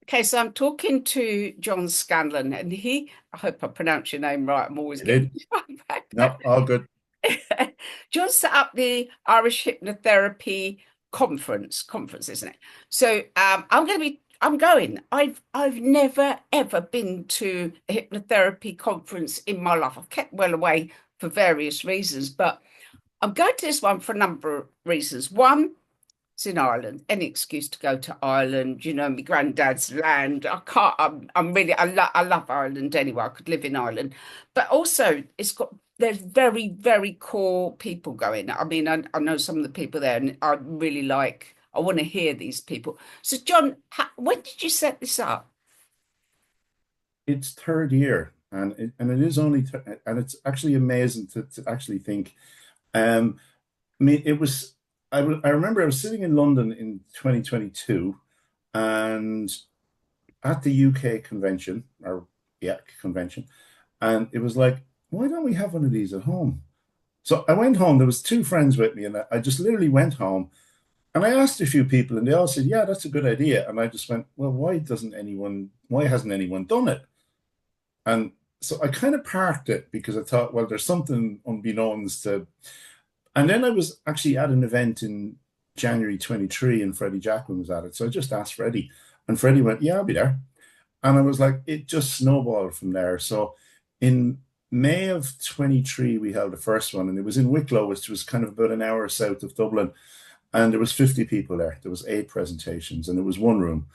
Okay, so I'm talking to John Scanlon, and I hope I pronounce your name right. I'm always You getting did? back. No, all good. John set up the Irish Hypnotherapy conference, isn't it? So I'm going. I've never ever been to a hypnotherapy conference in my life. I've kept well away for various reasons, but I'm going to this one for a number of reasons. One, it's in Ireland. Any excuse to go to Ireland, my granddad's land. I can't. I love Ireland anyway. I could live in Ireland, but also there's very very core people going. I mean, I know some of the people there, and I really like. I want to hear these people. So, John, when did you set this up? It's third year, and it is only and it's actually amazing to actually think. I mean, it was. I remember I was sitting in London in 2022, and at the UK convention, or yeah, convention, and it was like, why don't we have one of these at home? So I went home. There was two friends with me, and I just literally went home. And I asked a few people, and they all said, "Yeah, that's a good idea." And I just went, "Well, why hasn't anyone done it?" And so I kind of parked it because I thought, well, there's something unbeknownst to. And then I was actually at an event in January 23, and Freddie Jackman was at it. So I just asked Freddie, and Freddie went, "Yeah, I'll be there." And I was like, it just snowballed from there. So in May of 23, we held the first one, and it was in Wicklow, which was kind of about an hour south of Dublin. And there was 50 people there. There was eight presentations, and it was one room.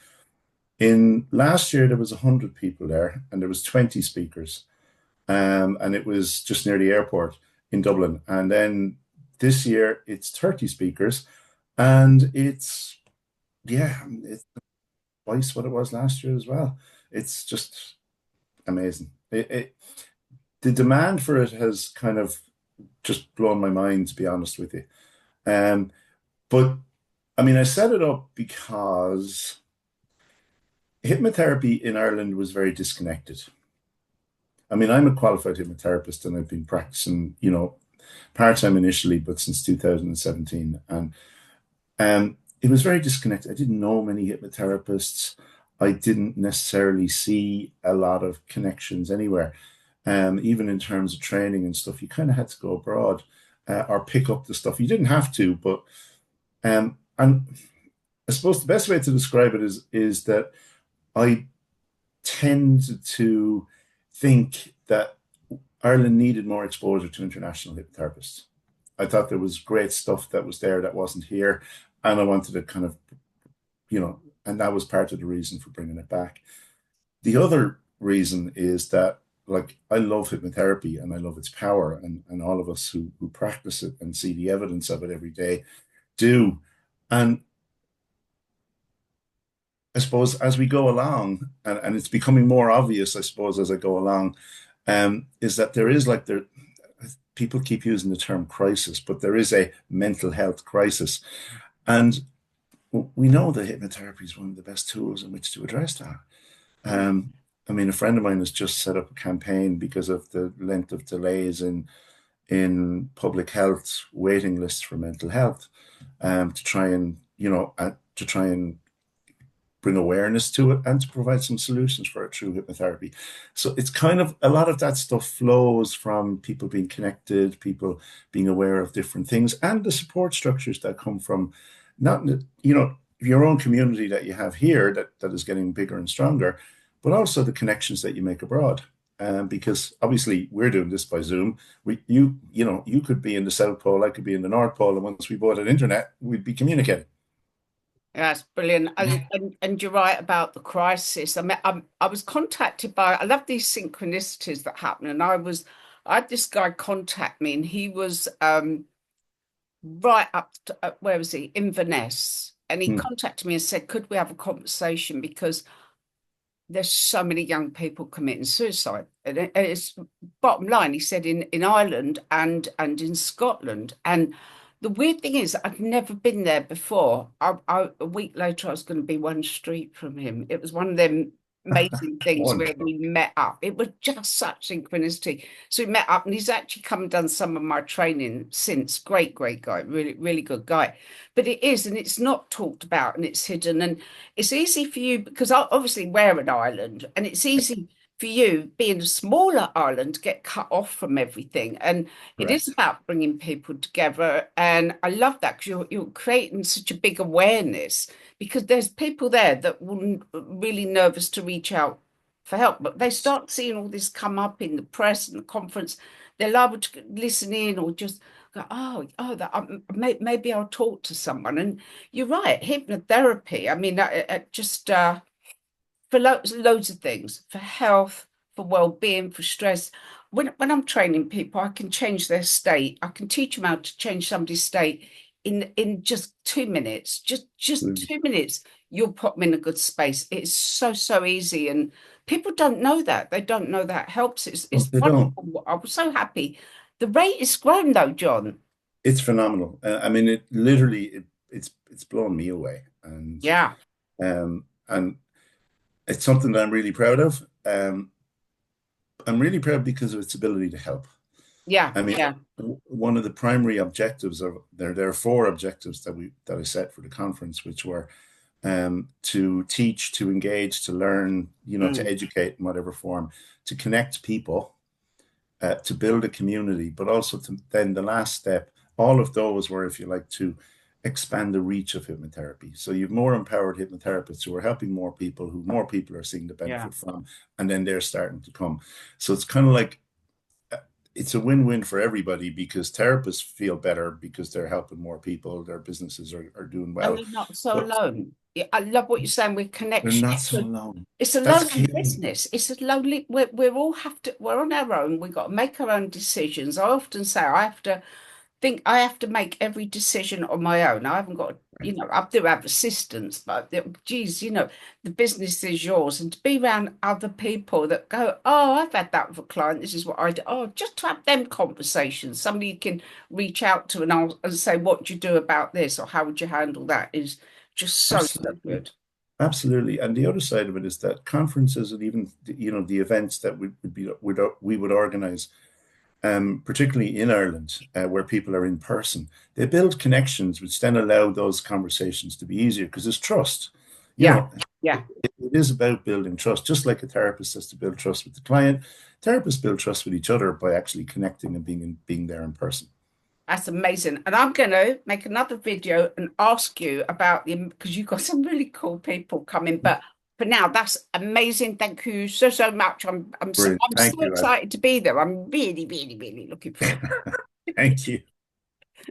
In last year, there was 100 people there, and there was 20 speakers. And it was just near the airport in Dublin. And then this year, it's 30 speakers, and it's twice what it was last year as well. It's just amazing. The demand for it has kind of just blown my mind, to be honest with you. Um, but I mean, I set it up because hypnotherapy in Ireland was very disconnected. I mean, I'm a qualified hypnotherapist and I've been practicing, part-time initially, but since 2017. And it was very disconnected. I didn't know many hypnotherapists. I didn't necessarily see a lot of connections anywhere. Even in terms of training and stuff, you kind of had to go abroad or pick up the stuff. You didn't have to, but and I suppose the best way to describe it is that I tend to think that Ireland needed more exposure to international hypnotherapists. I thought there was great stuff that was there that wasn't here, and I wanted to kind of, and that was part of the reason for bringing it back. The other reason is that, like, I love hypnotherapy and I love its power, and all of us who practice it and see the evidence of it every day do. And I suppose as we go along, and it's becoming more obvious, I suppose, as I go along, is that there is like there people keep using the term crisis, but there is a mental health crisis. And we know that hypnotherapy is one of the best tools in which to address that. Um, I mean, a friend of mine has just set up a campaign because of the length of delays in public health waiting lists for mental health, to try and bring awareness to it and to provide some solutions for it through hypnotherapy. So it's kind of a lot of that stuff flows from people being connected, people being aware of different things, and the support structures that come from not, your own community that you have here that is getting bigger and stronger, but also the connections that you make abroad. Because obviously we're doing this by Zoom. You could be in the South Pole, I could be in the North Pole, and once we bought an internet, we'd be communicating. Yes, brilliant. And you're right about the crisis. I was contacted by, I love these synchronicities that happen. And I had this guy contact me, and he was right up to, where was he? Inverness. And he Hmm. contacted me and said, could we have a conversation? Because there's so many young people committing suicide. And it's bottom line, he said in Ireland and in Scotland. And the weird thing is, I've never been there before. A week later, I was going to be one street from him. It was one of them. amazing things where Wonderful. we met up. It was just such synchronicity. So we met up, and he's actually come and done some of my training since. Great, great guy, really, really good guy. But it is, and it's not talked about, and it's hidden, and it's easy for you because obviously we're an island, and it's easy for you being a smaller island to get cut off from everything. And it is Correct. about bringing people together, and I love that because you're creating such a big awareness because there's people there that wouldn't really nervous to reach out for help, but they start seeing all this come up in the press and the conference. They're liable to listen in or just go, oh, that maybe I'll talk to someone. And you're right, hypnotherapy. I mean, just for loads of things, for health, for well-being, for stress. When I'm training people, I can change their state. I can teach them how to change somebody's state in just 2 minutes. Just Absolutely. 2 minutes, you'll put them in a good space. It's so easy, and people don't know that. They don't know that helps. Oh, It's they don't. wonderful. I was so happy. The rate is grown though, John. It's phenomenal. I mean, it literally it's blown me away, Yeah, and it's something that I'm really proud of. I'm really proud because of its ability to help. yeah, I mean, yeah. one of the primary objectives of there are four objectives that I set for the conference, which were to teach, to engage, to learn, to Mm, educate in whatever form, to connect people, to build a community, but also to then the last step. All of those were, if you like, to expand the reach of hypnotherapy. So you've more empowered hypnotherapists who are helping more people, who more people are seeing the yeah. benefit from, and then they're starting to come. So it's kind of like it's a win-win for everybody because therapists feel better because they're helping more people, their businesses are doing And well, you're not so but alone. Yeah, I love what you're saying with they're connection. not so alone. It's a That's lonely key. business. It's a lonely. We're all have to. We're on our own. We've got to make our own decisions. I often say I have to make every decision on my own. I haven't got, I do have assistants, but geez, the business is yours. And to be around other people that go, oh, I've had that with a client. This is what I do. Oh, just to have them conversations, somebody you can reach out to and say, what do you do about this? Or how would you handle that is just so Absolutely. good. Absolutely. And the other side of it is that conferences and even, the events that we would organize, particularly in Ireland, where people are in person, they build connections, which then allow those conversations to be easier because there's trust. You Yeah. know, Yeah. it is about building trust, just like a therapist has to build trust with the client. Therapists build trust with each other by actually connecting and being there in person. That's amazing. And I'm going to make another video and ask you about because you've got some really cool people coming. But for now, that's amazing. Thank you so much. Brilliant. I'm so Thank you, Ed. excited to be there. I'm really looking forward. Thank you.